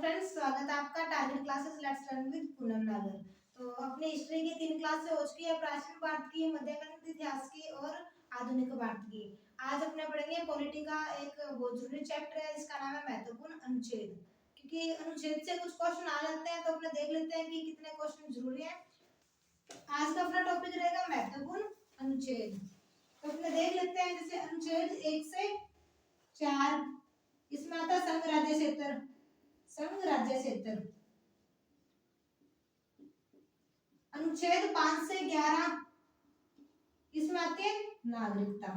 Friends, स्वागत है आपका target classes let's learn with Poonam नागर। तो अपने हिस्ट्री की 3 क्लास हो चुकी है, प्राचीन भारत की, मध्यकालीन इतिहास की और आधुनिक भारत की। आज अपने पढ़ेंगे पॉलिटी का एक बहुत जरूरी चैप्टर है जिसका नाम है महत्वपूर्ण अनुच्छेद। क्योंकि अनुच्छेद से कुछ क्वेश्चन आ जाते हैं तो अपने देख लेते हैं कि कितने क्वेश्चन जरूरी है। आज का अपना टॉपिक रहेगा महत्वपूर्ण अनुच्छेद। तो अपने देख लेते हैं, जैसे अनुच्छेद 1 से 4 इसमें आता है संघ राज्य क्षेत्र। संघ राज्य क्षेत्र अनुच्छेद 5 से 11 इसमें आती है नागरिकता।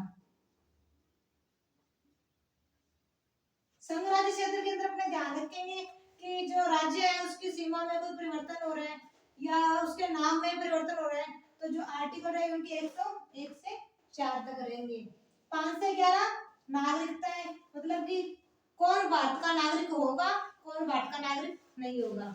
संघ राज्य क्षेत्र के अंदर अपने ध्यान रखेंगे कि जो राज्य है उसकी सीमा में कोई परिवर्तन हो रहा है या उसके नाम में परिवर्तन हो रहा है, तो जो आर्टिकल है उनकी 101 से 4 तक रहेंगे। 5 से 11 नागरिकता है, मतलब कि कौन भारत का नागरिक होगा, कौन भारत का नागरिक नहीं होगा।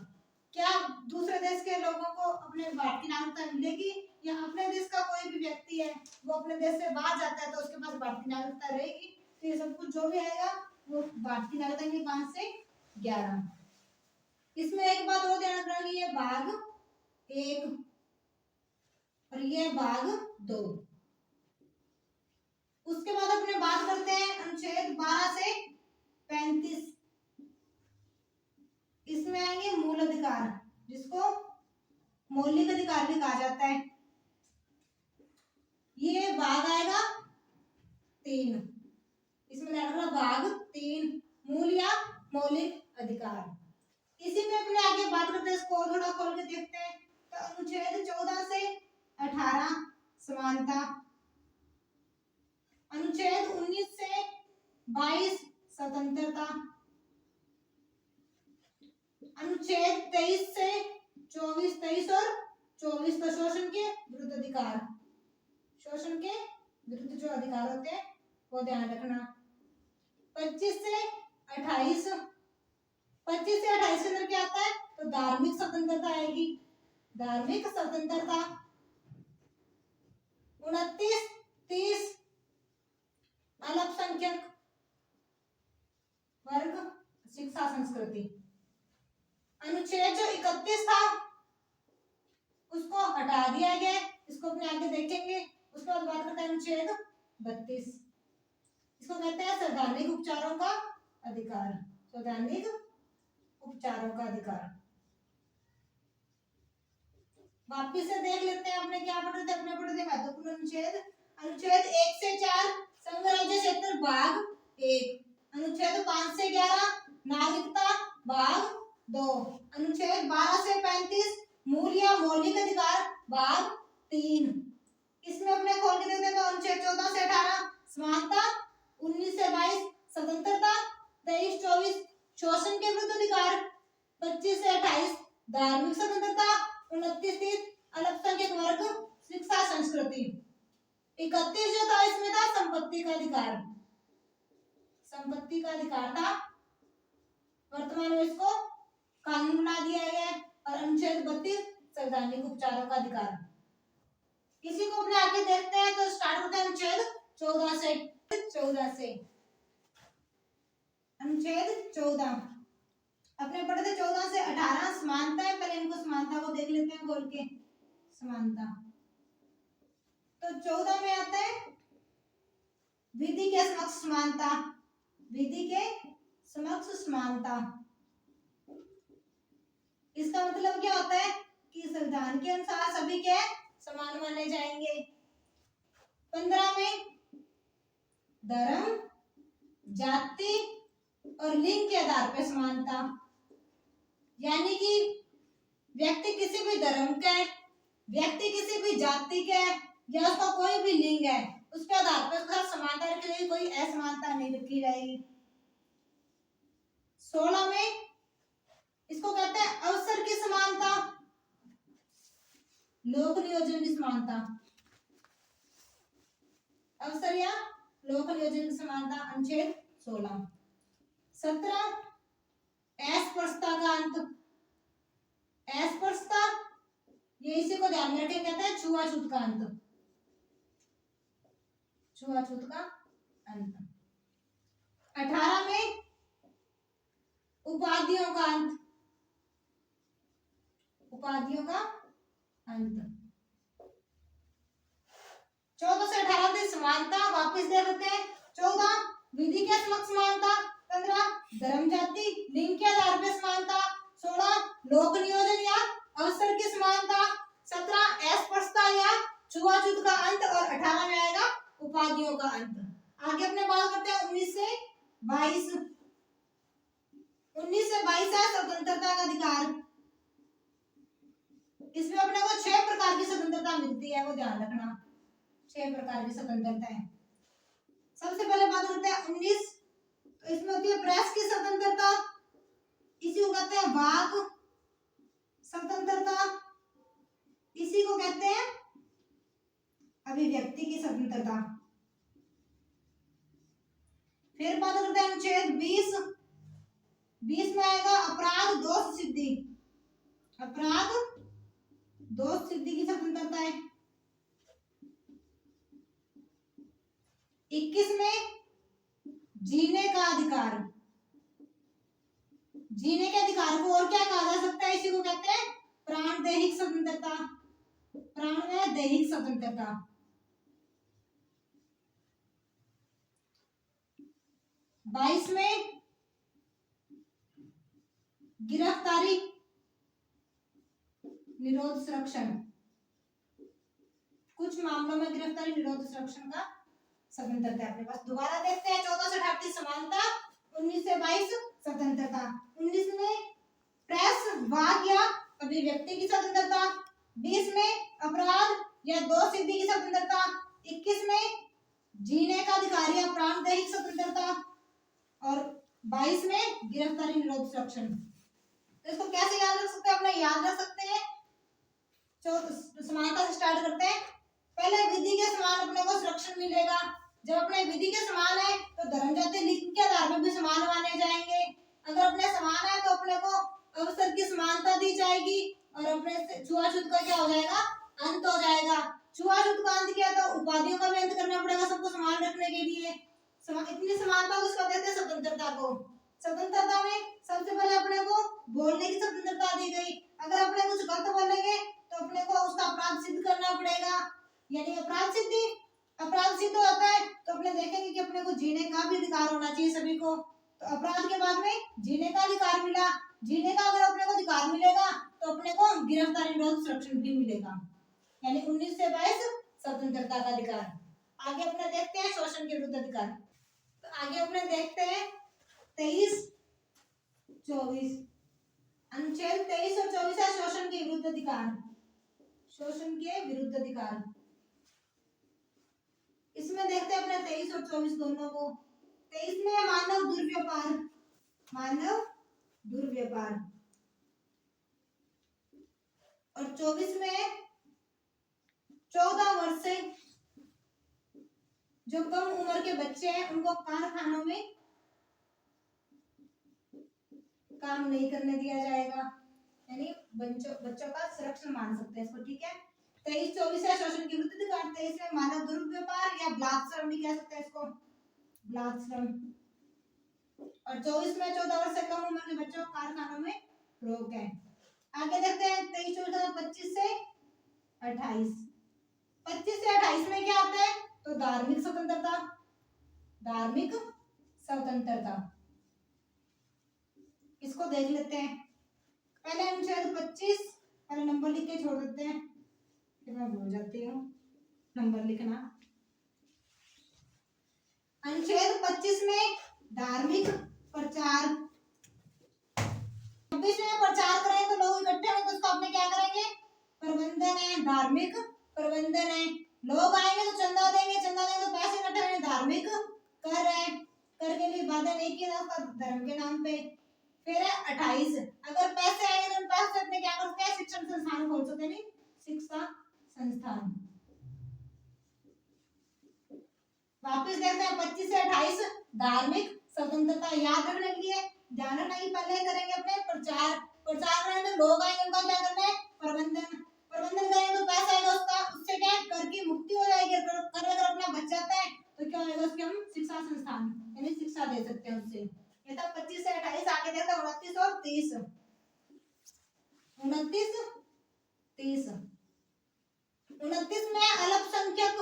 क्या दूसरे देश के लोगों को अपने भारत की नागरिकता मिलेगी, या अपने देश का कोई भी व्यक्ति है वो अपने देश से बाहर जाता है तो उसके पास भारत की नागरिकता रहेगी। तो ये सब कुछ जो भी आएगा वो भारत की नागरिकता की 5 से 11। इसमें एक बात और ध्यान रखना, ये भाग 1 और ये भाग 2। उसके बाद अपने बात करते हैं अनुच्छेद 12 से 35। इसमें आएंगे मूल अधिकार, जिसको मौलिक अधिकार भी कहा जाता है। ये भाग आएगा 3। इसमें ध्यान भाग 3 मूल या मौलिक अधिकार। इसी में अपने आगे बात करते हैं, इसको थोड़ा खोल के देखते हैं। तो अनुच्छेद 14 से 18 समानता, अनुच्छेद 19 से 22 स्वतंत्रता, अनुच्छेद 23 से 24 23 और 24 तो शोषण के विरुद्ध अधिकार। शोषण के विरुद्ध जो अधिकार होते हैं वो ध्यान रखना। 25 से 28 के अंदर क्या आता है, तो धार्मिक स्वतंत्रता आएगी, धार्मिक स्वतंत्रता। 29 30 अल्पसंख्यक वर्ग शिक्षा संस्कृति। अनुच्छेद जो 31 था उसको हटा दिया गया, इसको अपने आगे देखेंगे। उसके बाद बात करते हैं अनुच्छेद 32। इसको कहते हैं संवैधानिक उपचारों का अधिकार। संवैधानिक उपचारों का अधिकार। वापिस से देख लेते हैं अपने क्या पढ़े थे। अपने पढ़े थे महत्वपूर्ण अनुच्छेद। अनुच्छेद 1 से 4 संघ राज्य क्षेत्र भाग 1, अनुच्छेद 5 से 11 नागरिकता भाग 2, अनुच्छेद 12 से 35 मूल या मौलिक अधिकार भाग 3। इसमें अपने खोल के देखते हैं, तो अनुच्छेद 14 से 18 समानता, 19 से 22 स्वतंत्रता, 23 24 शोषण के विरुद्ध अधिकार, 25 से 28 धार्मिक स्वतंत्रता, 29 30 अल्पसंख्यक वर्ग शिक्षा संस्कृति। 31 जो था इसमें था संपत्ति का अधिकार। संपत्ति का अधिकार था, वर्तमान में इसको कानून बना दिया गया है। और अनुच्छेद 32 संवैधानिक उपचारों का अधिकार। इसी को अपने आगे देखते हैं, तो स्टार्ट होता है अनुच्छेद 14 से। अनुच्छेद 14 अपने पढ़े थे 14 से 18 समानता है। पहले इनको समानता को देख लेते हैं खोल के। समानता तो 14 में आता है विधि के समक्ष समानता। विधि के समक्ष समानता, इसका मतलब क्या होता है कि संविधान के अनुसार सभी के समान माने जाएंगे। 15 में धर्म जाति और लिंग के आधार पर समानता, यानी कि व्यक्ति किसी भी धर्म का है, व्यक्ति किसी भी जाति का है, या उसका कोई भी लिंग है, उसके आधार पर उसका समानता रखी जाएगी, कोई असमानता नहीं रखी जाएगी। 16 में इसको कहते हैं अवसर की समानता, लोक नियोजन की समानता। अवसर या लोक नियोजन की समानता अनुच्छेद 16। 17 अस्पृश्यता का अंत। अस्पृश्यता ये इसी को ध्यान में रखें, कहते हैं छुआछूत का अंत। छुआछूत का अंत। 18 में उपाधियों का अंत। अंत। 14 से 18 की समानता वापस दे देते हैं। 14 विधि के समक्ष समानता। 15 धर्म जाति लिंग के आधार पर समानता। 16 लोक नियोजन या अवसर की समानता। 17 अस्पृश्यता या छुआछूत का अंत। और 18 में आएगा उपाधियों का अंत। आगे अपने बात करते हैं 19 से 22। 19 से 22 है स्वतंत्रता का अधिकार। इसमें अपने को 6 प्रकार की स्वतंत्रता मिलती है, वो ध्यान रखना। 6 प्रकार की स्वतंत्रता है। सबसे पहले बात करते हैं 19, तो इसमें होती है प्रेस की स्वतंत्रता, इसी को कहते हैं वाक स्वतंत्रता, इसी को कहते हैं अभिव्यक्ति की स्वतंत्रता। फिर बात करते हैं अनुच्छेद 20। 20 में आएगा अपराध दोष सिद्धि। अपराध दोष सिद्धि की स्वतंत्रता है। 21 में जीने का अधिकार। जीने के अधिकार को और क्या कहा जा सकता है, इसी को कहते हैं प्राण दैहिक स्वतंत्रता। प्राण में दैहिक स्वतंत्रता। 22 में गिरफ्तारी निरोध संरक्षण। कुछ मामलों में गिरफ्तारी निरोध संरक्षण का स्वतंत्रता अपने पास। दोबारा देखते हैं 14 से 18 समानता, 19 से 22 स्वतंत्रता। 19 में प्रेस वाक या अभिव्यक्ति की स्वतंत्रता। 20 में अपराध या दोष सिद्धि की स्वतंत्रता। 21 में जीने का अधिकार या प्राण दैहिक स्वतंत्रता। और 22 में गिरफ्तारी निरोध संरक्षण। तो इसको कैसे याद रख सकते हैं, अपने याद रख सकते हैं। समानता से स्टार्ट करते हैं। पहले विधि के समान अपने को संरक्षण मिलेगा। जब अपने विधि के समान है तो धर्म जाति लिंग के आधार पर भी समान माने जाएंगे। अगर अपने समान है तो अपने को अवसर की समानता दी जाएगी और अपने छुआछूत का क्या हो जाएगा, अंत हो जाएगा। छुआछूत का अंत किया तो उपाधियों का भी अंत करना पड़ेगा सबको समान रखने के लिए। इतनी समानता को उसको कहते हैं स्वतंत्रता को। स्वतंत्रता में सबसे पहले अपने को बोलने की स्वतंत्रता दी गई। अगर अपने कुछ गलत बोलेंगे तो अपने को उसका अपराध सिद्ध करना पड़ेगा, यानी अपराध सिद्धि। अपराध सिद्ध होता है तो अपने देखेंगे कि अपने को जीने का भी अधिकार होना चाहिए सभी को। तो अपराध के बाद में जीने का अधिकार मिला। जीने का अगर अपने को अधिकार मिलेगा तो अपने को गिरफ्तारी निरोध संरक्षण भी मिलेगा, यानी 19 से 22 स्वतंत्रता का अधिकार। आगे अपने देखते हैं शोषण के विरुद्ध अधिकार। तो आगे अपने देखते हैं 23, 24। अनुच्छेद 23 और 24 है शोषण के विरुद्ध अधिकार। शोषण के विरुद्ध अधिकार, इसमें देखते हैं अपने 23 और 24 दोनों को। 23 में मानव दुर्व्यवहार। मानव दुर्व्यवहार। और 24 में 14 वर्ष से जो कम उम्र के बच्चे हैं उनको कारखानों में काम नहीं करने दिया जाएगा, यानी बच्चों का संरक्षण मान सकते हैं इसको। ठीक है, 23-24 है शोषण के विरुद्ध अधिकार। 23 में मानव दुर्व्यवहार या ब्लाक श्रम भी कह सकते हैं इसको, ब्लाक श्रम। और 24 में 14 वर्ष से कम उम्र के बच्चों को कारखानों में रोक है। आगे देखते हैं 23-24, 25 से 28। 25 से 28 में क्या आता है, तो धार्मिक स्वतंत्रता। धार्मिक स्वतंत्रता, इसको देख लेते हैं। पहले अनुच्छेद 25, पहले नंबर लिख के छोड़ देते हैं, फिर मैं भूल जाती हूँ नंबर लिखना। अनुच्छेद 25 में धार्मिक प्रचार। 26 में प्रचार करें तो लोग इकट्ठे होंगे तो उसको आपने क्या करेंगे, प्रबंधन है, धार्मिक प्रबंधन है। लोग आएंगे तो चंदा देंगे, चंदा देंगे तो पैसे इकट्ठे होंगे, धार्मिक कर है। कर के लिए बाधा नहीं किया उसका धर्म के नाम पे। फिर है 28, अगर पैसे आएंगे तो पैसे अपने क्या कर सकते हैं, शिक्षण संस्थान खोल सकते हैं, शिक्षा संस्थान। वापस देखते हैं 25 से 28 धार्मिक स्वतंत्रता। याद रखने के लिए ध्यान रखना कि पहले करेंगे अपने प्रचार। प्रचार करेंगे तो लोग आएंगे, उनका क्या करना है, प्रबंधन। प्रबंधन करेंगे तो पैसा आएगा उसका, उससे क्या कर की मुक्ति हो जाएगी। कर अगर अपना बच जाता है तो क्या होगा, उसके हम शिक्षा संस्थान यानी शिक्षा दे सकते हैं उससे। ये था 25 से 28। आगे देखते हैं 29 और 30। 29, 30 29 में अल्पसंख्यक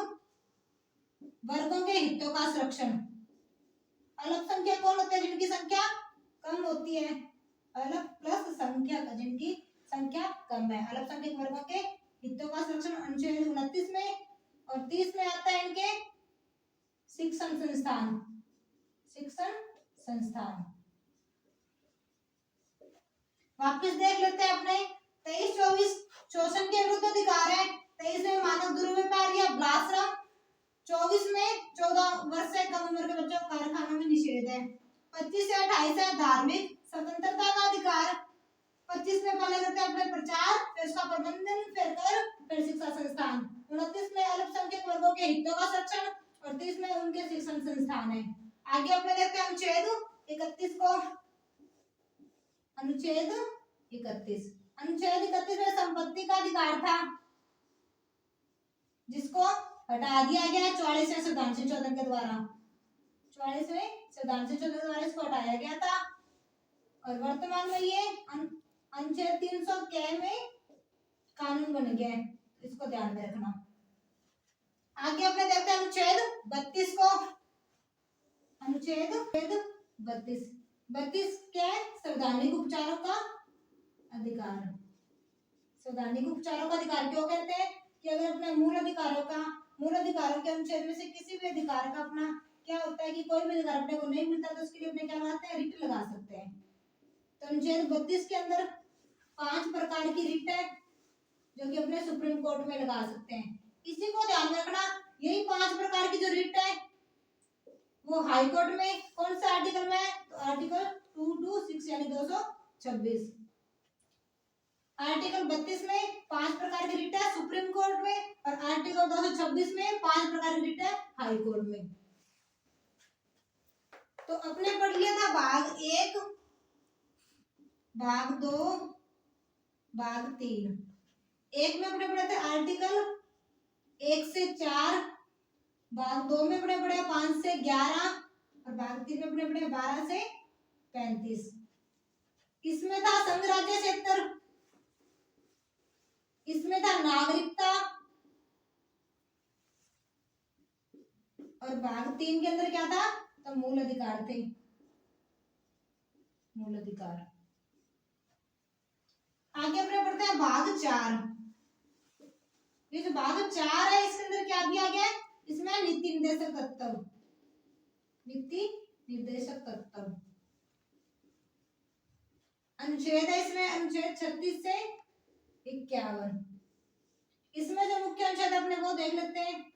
वर्गों के हितों का संरक्षण। अल्पसंख्यक कौन होते हैं? जिनकी संख्या कम होती है। अल्प प्लस संख्यक, जिनकी संख्या कम है। अल्पसंख्यक वर्गों के हितों का संरक्षण अनुच्छेद 29 में। और 30 में आता है इनके शिक्षण संस्थान। शिक्षण संस्थान वापस देख लेते हैं अपने 23-24 शोषण के विरुद्ध अधिकार है। 23 में मानव दुर्व्यापार या बालश्रम। 24 में 14 वर्ष से कम उम्र के बच्चों को कारखानों में निषेध है। 25 से 28 है धार्मिक स्वतंत्रता का अधिकार। 25 में पहले करते हैं अपने प्रचार, फिर उसका प्रबंधन, फिर कर, फिर शिक्षा संस्थान। 29 में अल्पसंख्यक वर्गों के हितों का संरक्षण और 30 में उनके शिक्षण संस्थान है। आगे अपने देखते हैं अनुच्छेद 31 को। अनुच्छेद 31। अनुच्छेद 31 में संपत्ति का अधिकार था, जिसको हटा दिया गया 44वें संविधान संशोधन के द्वारा। 44वें संविधान संशोधन के द्वारा इसको हटाया गया था। और वर्तमान में ये अनुच्छेद 300 के में कानून बन गया है, इसको ध्यान में रखना। आगे अपने देखते हैं अनुच्छेद 32 को। अनुच्छेद 32 क्या है? संवैधानिक उपचारों का अधिकार। संवैधानिक उपचारों का अधिकार क्यों कहते हैं? कि अगर अपने मूल अधिकारों के अनुच्छेद में से किसी भी अधिकार का अपना क्या होता है कि कोई भी अधिकार अपने को नहीं मिलता तो उसके लिए अपने क्या लगाते हैं? रिट लगा सकते हैं। तो अनुच्छेद 32 के अंदर 5 प्रकार की रिट है जो कि अपने सुप्रीम कोर्ट में लगा सकते हैं। इसी को ध्यान में रखना। यही 5 प्रकार की जो रिट है वो हाई कोर्ट में कौन सा आर्टिकल में है? तो आर्टिकल 226 यानी 226। आर्टिकल 32 में 5 प्रकार की रिट है सुप्रीम कोर्ट में और आर्टिकल 226 में 5 प्रकार की रिट है हाई कोर्ट में। तो अपने पढ़ लिया था भाग 1, भाग 2, भाग 3। 1 में अपने पढ़े थे आर्टिकल 1 से 4, भाग 2 में अपने पढ़े 5 से 11 और भाग 3 में अपने पढ़े 12 से 35। इसमें था संघ राज्य क्षेत्र, इसमें था नागरिकता और भाग 3 के अंदर क्या था? तो मूल अधिकार थे। मूल अधिकार। आगे अपने पढ़ते हैं भाग 4। ये जो भाग 4 है इसके अंदर क्या दिया गया है? इसमें नीति निर्देशक तत्व। नीति निर्देशक तत्व अनुच्छेद है इसमें अनुच्छेद 36 से 51। इसमें जो मुख्य अनुच्छेद अपने वो देख लेते हैं।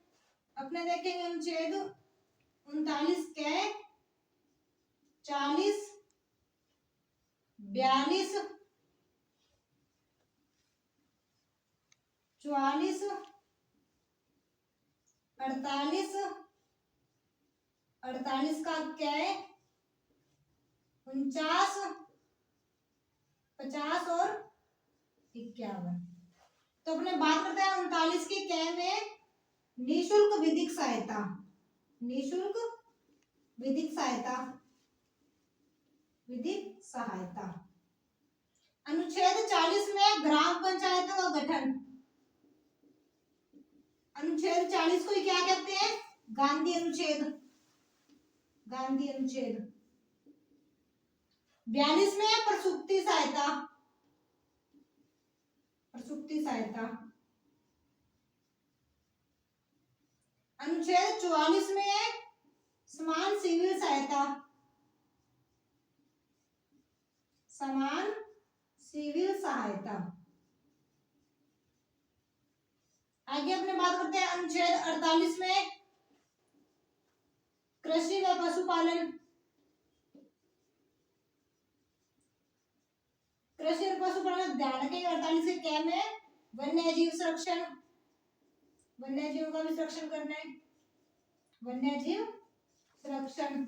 अपने देखेंगे अनुच्छेद 39 के 40, 42, 44, 48, 48 का क्या है? 49, 50 और 51। तो अपने बात करते हैं 39 के क्या में निःशुल्क विधिक सहायता। निःशुल्क विधिक सहायता। विधिक सहायता। अनुच्छेद 40 में ग्राम पंचायतों का गठन। अनुच्छेद 40 को क्या कहते हैं? गांधी अनुच्छेद। गांधी अनुच्छेद। 42 में प्रसूति सहायता। प्रसूति सहायता। अनुच्छेद 44 में है समान सिविल सहायता। समान सिविल सहायता। आगे अपने बात करते हैं अनुच्छेद 48 में कृषि व पशुपालन। कृषि और पशुपालन ध्यान रखेंगे। 48 के क्या में वन्य जीव संरक्षण। वन्य जीव का भी संरक्षण करना है। वन्य जीव संरक्षण।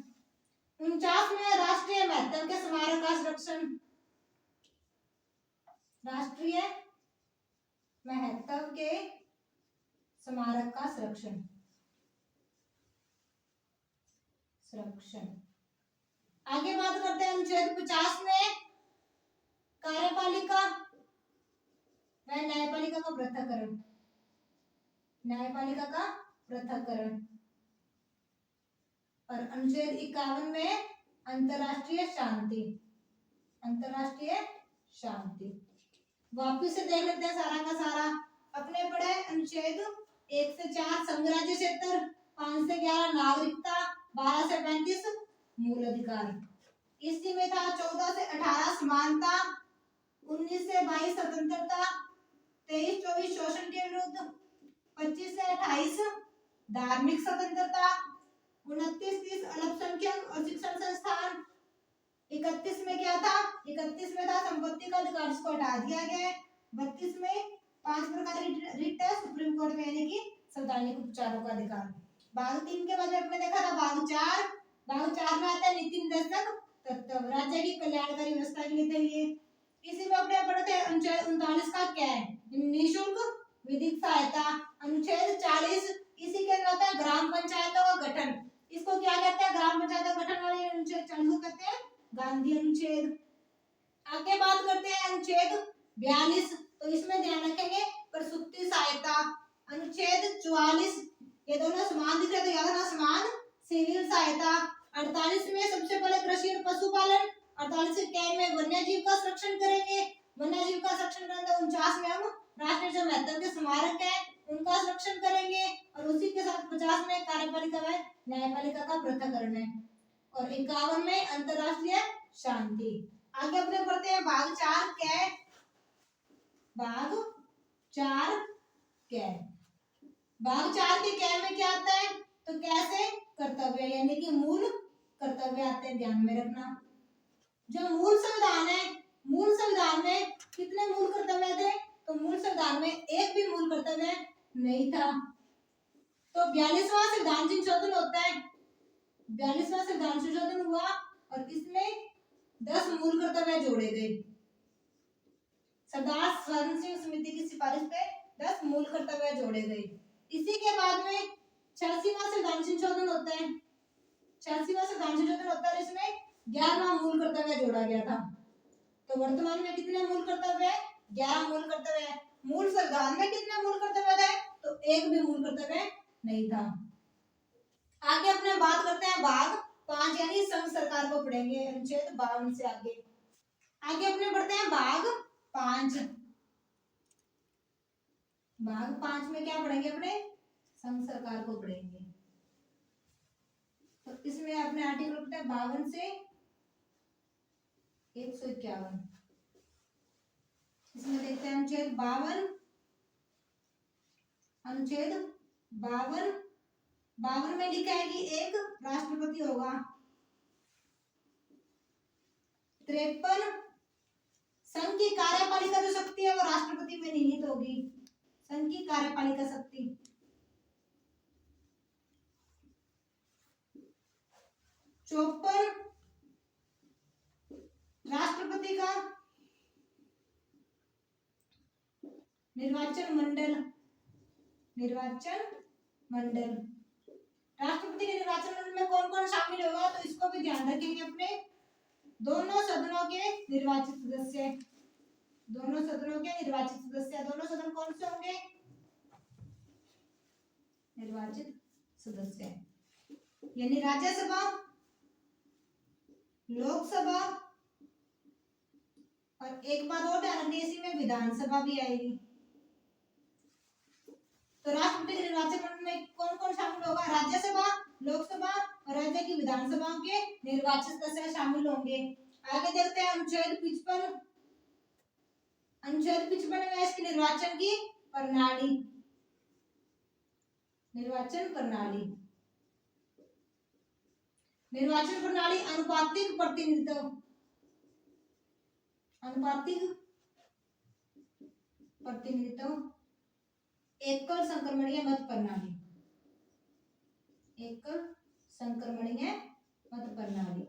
49 में राष्ट्रीय महत्व के स्मारक का संरक्षण। राष्ट्रीय महत्व के स्मारक का संरक्षण। संरक्षण। आगे बात करते हैं अनुच्छेद 50 में कार्यपालिका व न्यायपालिका का पृथक्करण। न्यायपालिका का पृथक्करण। और अनुच्छेद 51 में अंतरराष्ट्रीय शांति, अंतरराष्ट्रीय शांति। वापिस से देख लेते हैं सारा का सारा। अपने पढ़े अनुच्छेद 1 से 4 संघ राज्य क्षेत्र, 5 से 11 नागरिकता, 12 से 35 मूल अधिकार। इसी में था 14 से 18 समानता, 19 से 22 स्वतंत्रता, 23-24 शोषण के विरुद्ध, 25 से 28 धार्मिक स्वतंत्रता, 29-30 अल्पसंख्यक और शिक्षण संस्थान। 31 में क्या था? 31 में था संपत्ति का अधिकार, जिसको हटा दिया गया है। 32 में 5 प्रकार की रिट है सुप्रीम कोर्ट में, यानी कि संवैधानिक उपचारों का अधिकार। भाग 3 के बाद अपने देखा था भाग 4। भाग 4 में आता है नीति निर्देशक तत्व, राज्य की कल्याणकारी व्यवस्था के लिए चाहिए। इसी में अपने पढ़ते हैं अनुच्छेद 39 का क्या है? निःशुल्क विधिक सहायता। अनुच्छेद 40 इसी के अंदर आता है ग्राम पंचायतों का गठन। इसको क्या कहते हैं? ग्राम पंचायतों का गठन वाले अनुच्छेद 40 को कहते हैं गांधी अनुच्छेद। आगे बात करते हैं अनुच्छेद 42, तो इसमें ध्यान रखेंगे प्रसूति सहायता। अनुच्छेद 44, ये दोनों समान दिख रहे तो याद रखना समान। सिविल सहायता। 48 में सबसे पहले कृषि और पशुपालन। 48 के में वन्य जीव का संरक्षण करेंगे। वन्य जीव का संरक्षण करेंगे। 49 में हम राष्ट्रीय जो महत्व के स्मारक है उनका संरक्षण करेंगे। और उसी के साथ 50 में कार्यपालिका व न्यायपालिका का पृथक्करण है। और 51 में अंतरराष्ट्रीय शांति। आगे अपने पढ़ते हैं भाग 4 क्या? भाग 4 क्या? भाग 4 के क्या में क्या आता है? तो कैसे कर्तव्य, यानी कि मूल कर्तव्य आते हैं, ध्यान में रखना। जो मूल संविधान है, मूल संविधान में कितने मूल कर्तव्य थे? तो मूल संविधान में एक भी मूल कर्तव्य नहीं था। तो 42वां संविधान संशोधन होता है, 42वां संविधान संशोधन हुआ और इसमें 10 मूल कर्तव्य जोड़े गए। सरदार स्वर्ण सिंह समिति की सिफारिश पे 10 मूल कर्तव्य जोड़े गए। इसी के बाद में 86वां संविधान संशोधन होता है, 86वां संविधान संशोधन होता है, इसमें 11वां मूल कर्तव्य जोड़ा गया था। तो वर्तमान में कितने मूल कर्तव्य है? 11 मूल कर्तव्य है। मूल संविधान में कितने मूल कर्तव्य है? तो एक भी मूल कर्तव्य नहीं था। आगे अपने बात करते हैं भाग 5, यानी संघ सरकार को पढ़ेंगे अनुच्छेद 52 से आगे। आगे अपने बढ़ते हैं भाग 5। भाग 5 में क्या पढ़ेंगे? अपने संघ सरकार को पढ़ेंगे। तो इसमें अपने आर्टिकल पढ़ते हैं 52 से 151। इसमें देखते हैं अनुच्छेद 52, अनुच्छेद 52 में लिखा है कि एक राष्ट्रपति होगा। 53 संघ की कार्यपालिका जो शक्ति है वो राष्ट्रपति में निहित होगी, संघ की कार्यपालिका शक्ति। 54 राष्ट्रपति का निर्वाचन मंडल, निर्वाचन मंडल। राष्ट्रपति के निर्वाचन मंडल में कौन कौन शामिल होगा? तो इसको भी ध्यान रखेंगे अपने। दोनों सदनों के निर्वाचित सदस्य, दोनों सदनों के निर्वाचित सदस्य। दोनों सदन कौन से होंगे? निर्वाचित सदस्य, यानी राज्यसभा, लोकसभा और एक बात और ध्यान रखिए, इसी में विधानसभा भी आएगी। तो राष्ट्रपति के निर्वाचन मंडल में कौन कौन शामिल होगा? राज्यसभा, लोकसभा और राज्य की विधानसभाओं के निर्वाचित सदस्य शामिल होंगे। आगे देखते हैं अनुच्छेद 55। अनुच्छेद 55 में इसकी निर्वाचन की प्रणाली, निर्वाचन प्रणाली। निर्वाचन प्रणाली अनुपातिक प्रतिनिधित्व, अनुपातिक प्रतिनिधित्व, एकल संक्रमणीय मत प्रणाली, एकल संक्रमणीय मत प्रणाली।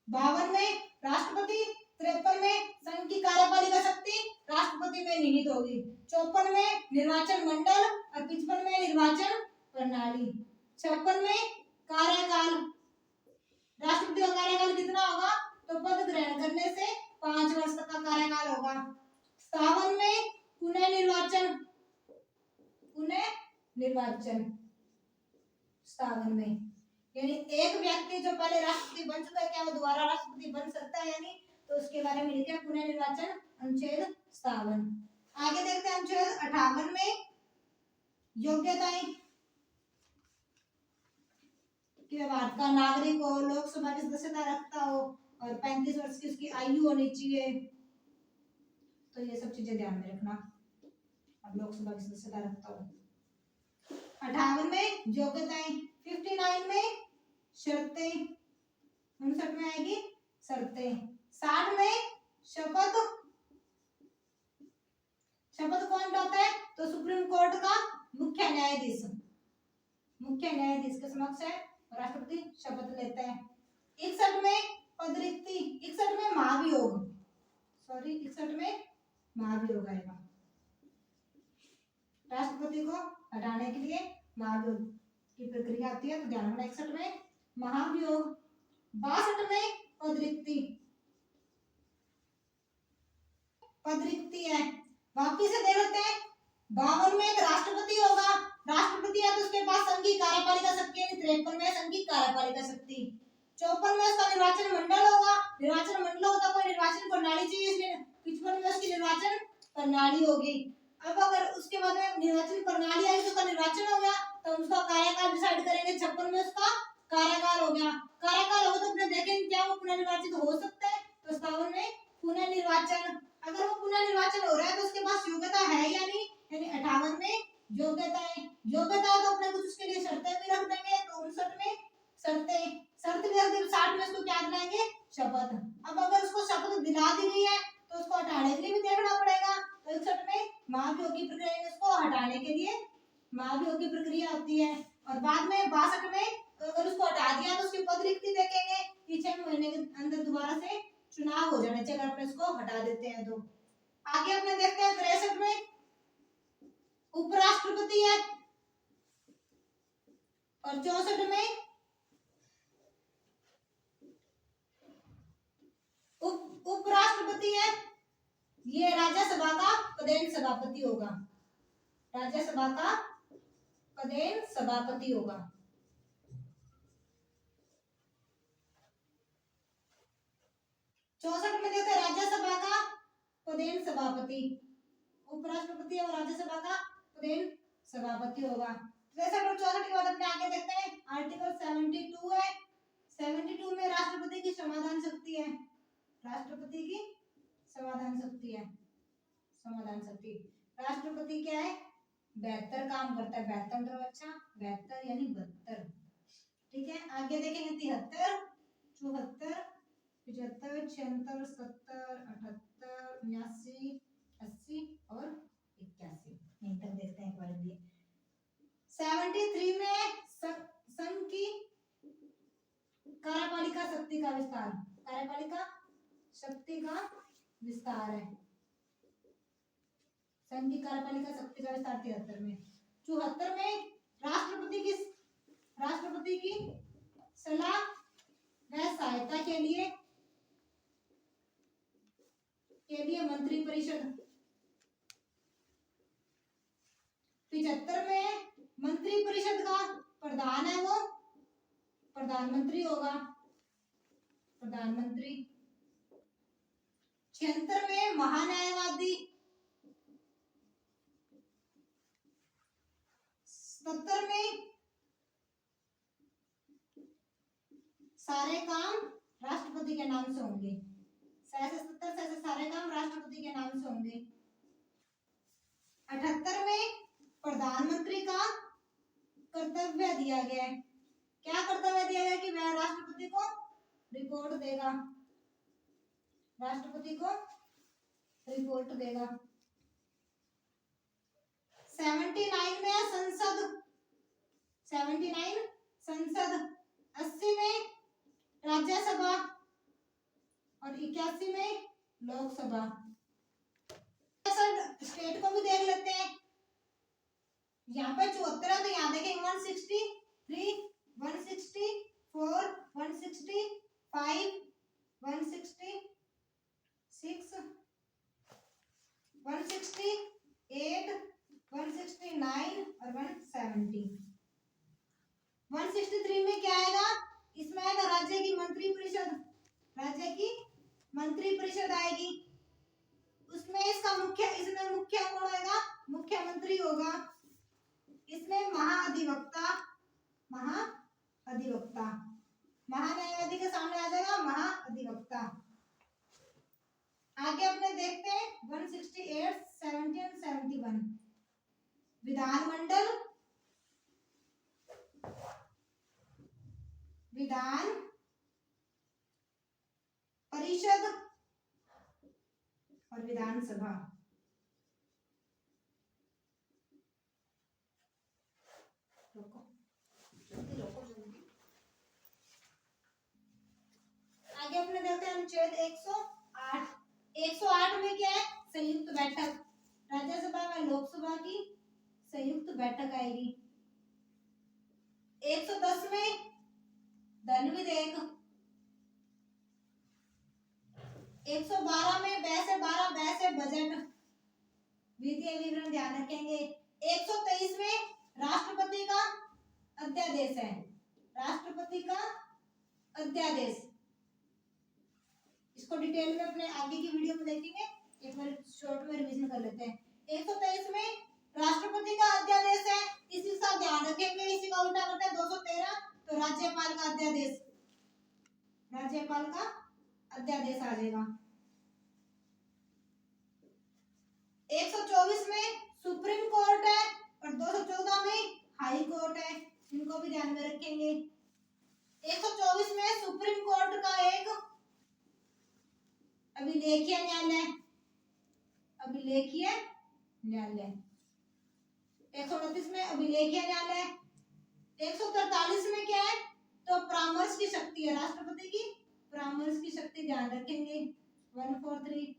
52 में राष्ट्रपति, 53 में संघ की कार्यपालिका शक्ति राष्ट्रपति में निहित होगी, 54 में निर्वाचन मंडल और 55 में निर्वाचन प्रणाली। 56 में कार्यकाल, राष्ट्रपति का कार्यकाल कितना होगा? तो पद ग्रहण करने से 5 वर्ष तक का कार्यकाल होगा। 57 में पुनः निर्वाचन, पुनः निर्वाचन 57 में, यानी एक व्यक्ति जो पहले राष्ट्रपति बन चुका है क्या वो दोबारा राष्ट्रपति बन सकता है या नहीं, तो उसके बारे में लिखा है पुनः निर्वाचन अनुच्छेद 57। आगे देखते हैं अनुच्छेद 58 में योग्यताएं कि भारत का नागरिक हो, लोकसभा की सदस्यता रखता हो और 35 वर्ष की उसकी आयु होनी चाहिए, तो ये सब चीजें ध्यान में रखना, और लोकसभा की सदस्यता रखता हो। 58 में योग्यताएं, 59 में शर्तें, 59 में आएगी शर्तें, 60 में शपथ, शपथ कौन उठाता है, तो सुप्रीम कोर्ट का मुख्य न्यायाधीश, मुख्य न्यायाधीश के समक्ष है राष्ट्रपति शपथ लेता है। 61 में पदरिक्ति, 61 में महाभियोग, सॉरी 61 में महाभियोग आएगा, राष्ट्रपति को हटाने के लिए महाभियोग की प्रक्रिया आती है, तो ध्यान रखना 61 में महाभियोग। 62 में पदरिक्ति, पदरिक्ति है, वापिस से देख लेते हैं। 52 में एक राष्ट्रपति होगा, राष्ट्रपति है तो उसके पास संघ की कार्यपालिका शक्ति है, 53 में संघ की कार्यपालिका शक्ति। 54 में उसका निर्वाचन मंडल होगा, निर्वाचन मंडल होता कोई निर्वाचन प्रणाली चाहिए, इसलिए 55 में उसकी निर्वाचन प्रणाली होगी। अब अगर उसके बाद में निर्वाचन प्रणाली आई तो उसका निर्वाचन हो गया, तो उसका कार्यकाल डिसाइड करेंगे। 56 में उसका कार्यकाल हो गया, कार्यकाल हो तो अपने देखेंगे क्या वो पुनर्निर्वाचित हो सकता है, तो 57 में पुनर्निर्वाचन, अगर वो पुनर्निर्वाचन हो रहा है तो उसके पास योग्यता है या नहीं, यानी 58 में योग्यताएं, योग्यता तो अपने कुछ उसके लिए शर्तें भी रख देंगे, तो 59 में शर्तें, शर्त भी रख देंगे। 60 में उसको क्या दिलाएंगे, शपथ। अब अगर उसको शपथ दिला दी गई है तो उसको हटाने के लिए भी देखना पड़ेगा, तो 61 में महाभियोग की प्रक्रिया, उसको हटाने के लिए महाभियोग की प्रक्रिया होती है। और बाद में 62 में तो अगर उसको हटा दिया तो उसकी पदरिक्ति देखेंगे कि 6 महीने के अंदर दोबारा से चुनाव हो जाना चाहिए अगर अपने उसको हटा देते हैं तो। आगे अपने देखते हैं 63 में उपराष्ट्रपति है, और 64 में उपराष्ट्रपति है, ये राज्यसभा का पदेन सभापति होगा, राज्यसभा का पदेन सभापति होगा। 64 में देखते हैं राज्यसभा का पदेन सभापति, उपराष्ट्रपति और राज्यसभा का पदेन सभापति होगा। 63 और 64 के बाद अपने आगे देखते हैं आर्टिकल 72 है, 72 में राष्ट्रपति की समाधान शक्ति है, राष्ट्रपति की समाधान शक्ति है, समाधान शक्ति। राष्ट्रपति क्या है, 72 काम करता है, 72 मतलब अच्छा 72 यानी 72, ठीक है। आगे देखेंगे 73, 74, 75, 76, 70, 78, 79, 80 और 81, यहीं तक देखते हैं एक बार लिए। 73 में संघ की कार्यपालिका शक्ति का विस्तार, कार्यपालिका शक्ति का विस्तार है, संघ की कार्यपालिका शक्ति का विस्तार 73 में। 74 में राष्ट्रपति की सलाह व सहायता के लिए मंत्रिपरिषद। 75 में मंत्रिपरिषद का प्रधान है वो प्रधानमंत्री होगा, प्रधानमंत्री। 76 में महान्यायवादी। 77 में सारे काम राष्ट्रपति के नाम से होंगे, 77 से सारे काम राष्ट्रपति के नाम से होंगे। 78 में प्रधानमंत्री का कर्तव्य दिया गया है, क्या कर्तव्य दिया गया कि वह राष्ट्रपति को रिपोर्ट देगा, राष्ट्रपति को रिपोर्ट देगा। 79 में संसद, 79 संसद। 80 में राज्यसभा और 81 में लोकसभा। स्टेट को भी देख लेते हैं, यहाँ पे 74 है तो यहाँ देखेंगे 163, 164, 165, 166, 167, मंत्री परिषद आएगी, उसमें इसमें मुख्य कौन होगा, मुख्यमंत्री होगा। इसमें महाअधिवक्ता महान्यायवादी के सामने आ जाएगा महाअधिवक्ता। आगे अपने देखते हैं 168, 70 और 71। विधानमंडल, विधान परिषद और विधानसभा। आगे अपने देखते हैं अनुच्छेद 108। 108 में क्या है, संयुक्त बैठक, राज्यसभा में लोकसभा की संयुक्त बैठक आएगी। 110 में धन विधेयक, 112 में व्यय से बजट, वित्तीय विवरण ध्यान रखेंगे। 123 में राष्ट्रपति का अध्यादेश है, राष्ट्रपति का अध्यादेश। इसको डिटेल में अपने आगे की वीडियो में देखेंगे, एक बार शॉर्ट में रिवीजन कर लेते हैं। 123 में राष्ट्रपति का अध्यादेश है, इसी का ध्यान रखेंगे। इसी का उल्टा करते हैं 213, तो राज्यपाल का अध्यादेश, राज्यपाल का अध्यादेश आ जाएगा। 124 में सुप्रीम कोर्ट है और 214 में हाई कोर्ट है, इनको भी ध्यान में रखेंगे। 124 में सुप्रीम कोर्ट का एक अभिलेखीय न्यायालय, अभिलेखीय न्यायालय। 129 में अभिलेखीय न्यायालय। 143 में क्या है, तो परामर्श की शक्ति है, राष्ट्रपति की परामर्श की शक्ति ध्यान रखेंगे 143।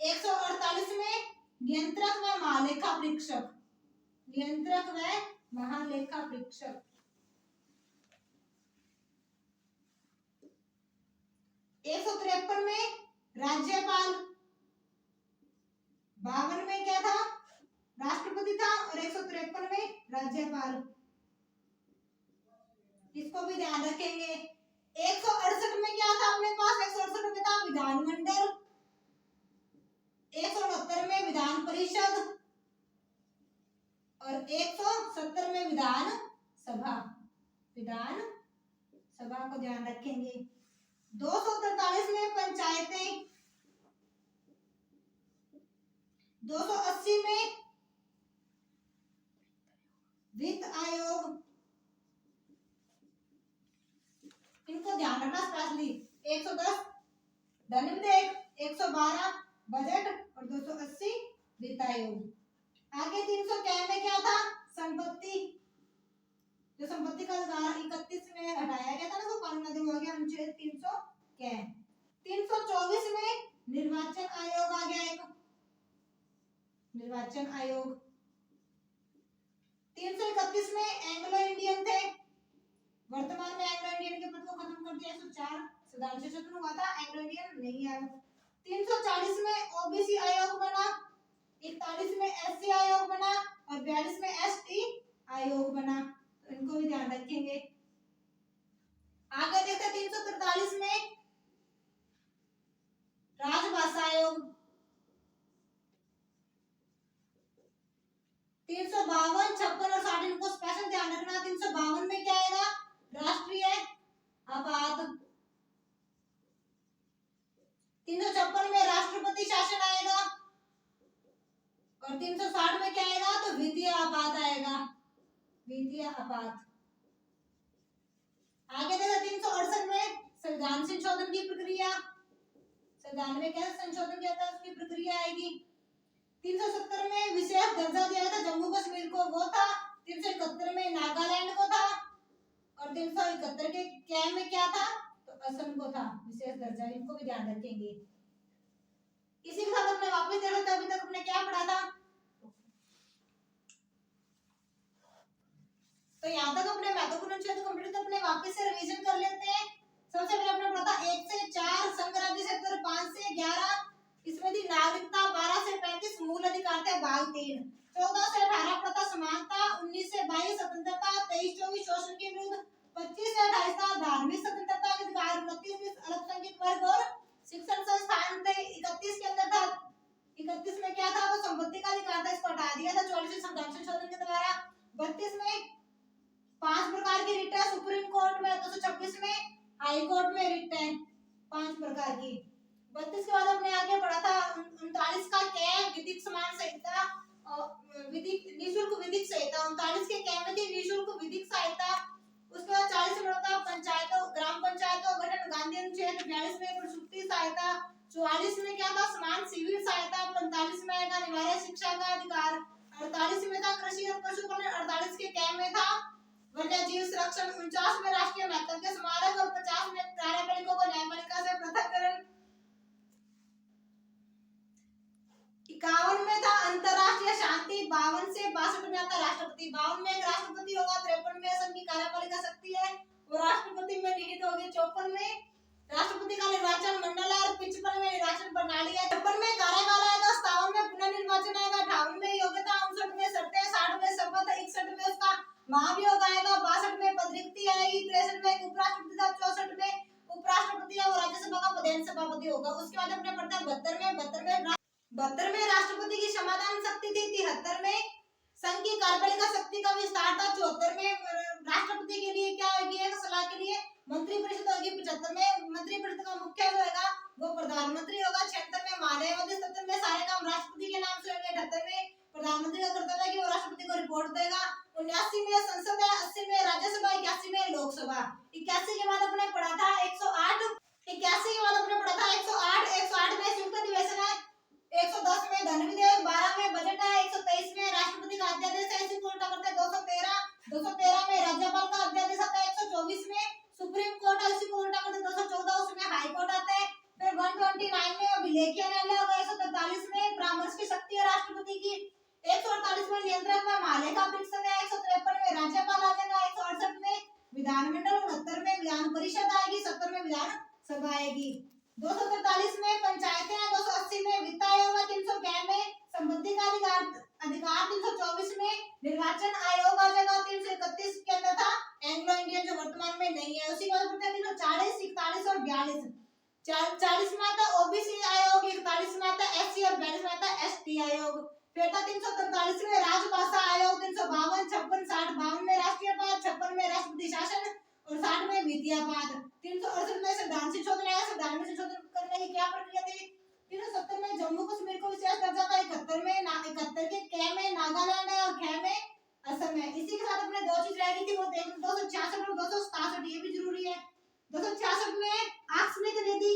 148 में नियंत्रक व महालेखा परीक्षक, नियंत्रक व महालेखा परीक्षक। 153 में राज्यपाल, 52 में क्या था, राष्ट्रपति था और 153 में राज्यपाल, इसको भी ध्यान रखेंगे। 168 में क्या था अपने पास, 168 में था विधानमंडल, 169 में विधान परिषद और 170 में विधान सभा, विधान सभा को ध्यान रखेंगे। 243 में पंचायतें, 280 में वित्त आयोग, इनको ध्यान रखना स्पेशली। 110 धन विधेयक, 112 बजट और 280 वित्त आयोग। आगे 300 में क्या था, संपत्ति, जो संपत्ति का अधिकार 31 में हटाया गया था ना, वो कानून अधिक हो गया अनुच्छेद 300 क्या है। 324 में निर्वाचन आयोग आ गया एक, निर्वाचन आयोग। 331 में एंग्लो इंडियन थे, वर्तमान में एंग्लो इंडियन के पद को खत्म कर दिया। 104 संविधान संशोधन हुआ था, एंग्लो इंडियन नहीं आया। 340 में ओबीसी आयोग बना, 41 में एससी आयोग बना और 42 में एसटी आयोग बना, तो इनको भी ध्यान रखेंगे। आगे देखते हैं 343 में राजभाषा आयोग, 352, 56 और 60 इनको स्पेशल ध्यान रखना। 352 में क्या आएगा, राष्ट्रीय आपात। 356 में राष्ट्रपति शासन आएगा और 360 में क्या आएगा, तो वित्तीय आपात आएगा, वित्तीय आपात। आगे देखो 368 में संविधान संशोधन की प्रक्रिया, संविधान में क्या संशोधन किया था उसकी प्रक्रिया आएगी। 370 में विशेष दर्जा दिया था जम्मू कश्मीर को, वो था। 371 में नागालैंड को था और 371 के क्या में क्या था, तो असम को था विशेष दर्जा, इनको भी ध्यान रखेंगे। इसी के साथ अपने वापस देखो तो अभी तक हमने क्या पढ़ा था, तो यहाँ तक अपने महत्वपूर्ण अनुच्छेद कंप्लीट, तो अपने वापस से रिवीजन कर लेते हैं। सबसे पहले अपने पढ़ा था 1 से 4 संघ राज्य क्षेत्र, 5 से 11 इसमें थी नागरिकता, 12 से 35 मूल अधिकार थे भाग 3, 14 से 18 प्रथा समानता, 19 से 22 स्वतंत्रता, 23-24 शोषण के विरुद्ध, 25 से 28 धार्मिक स्वतंत्रता के अधिकार, 29 अल्पसंख्यक वर्ग और शिक्षण संस्थान हाई कोर्ट में रिट है 5 प्रकार की। 32 के बाद अपने आगे बढ़ा था 39 का क्या विधिक समान संहिता विधिक निशुल्क विधिक संहिता। 39 के क्या में थी निशुल्क विधिक सहायता। उसके बाद 40 में बढ़ा था पंचायतों ग्राम पंचायतों गठन गांधी अनुच्छेद 42 में प्रसूति सहायता। 44 में क्या था समान सिविल सहायता। 45 में आएगा निवार्य शिक्षा का अधिकार। 48 में था कृषि और पशुपालन। 48 के क्या में था वन्य जीव संरक्षण। 49 में राष्ट्रीय महत्व के स्मारक और 50 में कार्यपालिका को न्यायपालिका से पृथककरण। 51 में था अंतरराष्ट्रीय शांति। 52 से 62 में आता राष्ट्रपति। 52 में एक राष्ट्रपति होगा। 53 में संघ की कार्यपालिका शक्ति है वो राष्ट्रपति में निहित होगी। 54 में राष्ट्रपति का निर्वाचन मंडल है और 55 में निर्वाचन प्रणाली है। 56 में कार्यकाल आएगा। 57 में पुनर्निर्वाचन आएगा। 58 में योग्यता। 59 में शर्तें। 60 में शपथ। 61 में उसका महाभियोग आएगा। 62 में पदरिक्ति आएगी। 63 में उपराष्ट्रपति था। 64 में उपराष्ट्रपति है वो राज्यसभा का प्रधान सभापति होगा। उसके बाद अपने पढ़ते हैं 72 में राष्ट्रपति की समाधान शक्ति थी। 73 में संघ की कार्यपालिका शक्ति का विस्तार था। 74 में राष्ट्रपति के लिए क्या होगी सलाह के लिए मंत्रिपरिषद होगी। 75 में मंत्रिपरिषद का मुख्य जो होगा वो प्रधानमंत्री होगा। 76 में मान्यता। 77 में सारे काम राष्ट्रपति के नाम से होंगे। 78 में प्रधानमंत्री का कर्तव्य है कि वो राष्ट्रपति को रिपोर्ट देगा। 79 में संसद है। 80 में राज्यसभा। 81 में लोकसभा। 81 के बाद अपने पढ़ा था 108। 81 के बाद अपने पढ़ा था 108। 108 में संयुक्त अधिवेशन है। 110 में धन विधेयक। 12 में बजट है। 123 में राष्ट्रपति का अध्यादेश है। इसी को उल्टा करते हैं 213 में राज्यपाल का अध्यादेश आता है। 124 में सुप्रीम कोर्ट है। इसी को उल्टा करते 214 उसमें हाई कोर्ट आता है। फिर 129 में अभिलेखीय न्यायालय होगा। 143 में परामर्श की शक्ति है राष्ट्रपति की। 148 में नियंत्रक में महालेखा परीक्षक है। 153 में राज्यपाल आ जाएगा। 168 में विधानमंडल। 69 में विधान परिषद आएगी। 70 में विधान सभा आएगी। 243 में पंचायतें हैं। 280 में वित्त आयोग है। 300 में संपत्ति का अधिकार। 324 में निर्वाचन आयोग आ जाएगा। 331 के अंदर था एंग्लो इंडियन जो वर्तमान में नहीं है। उसी के बाद 340, 41 और 42। 40 में आता ओबीसी आयोग। 41 में आता एससी और 42 में आता एसटी आयोग। फिर था 343 में राजभाषा आयोग। 352, 56, 60। 52 में राष्ट्रीय पाद। 56 में राष्ट्रपति शासन और 60 में विधिया पाद। 368 में संविधान संशोधन आया। संविधान में संशोधन करने की क्या प्रक्रिया थी। 370 में जम्मू कश्मीर को विशेष दर्जा था। 71 के क में नागालैंड है और ख में असम है। इसी के साथ अपने दो चीज रह गई थी वो देख 266 और 267 ये भी जरूरी है। 266 में आकस्मिक निधि।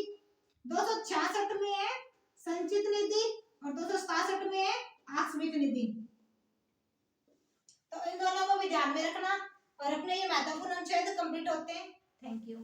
266 में है संचित निधि और 267 में है आकस्मिक निधि। तो इन दोनों को भी ध्यान में रखना और अपने ये महत्वपूर्ण अनुच्छेद कंप्लीट होते हैं। Thank you.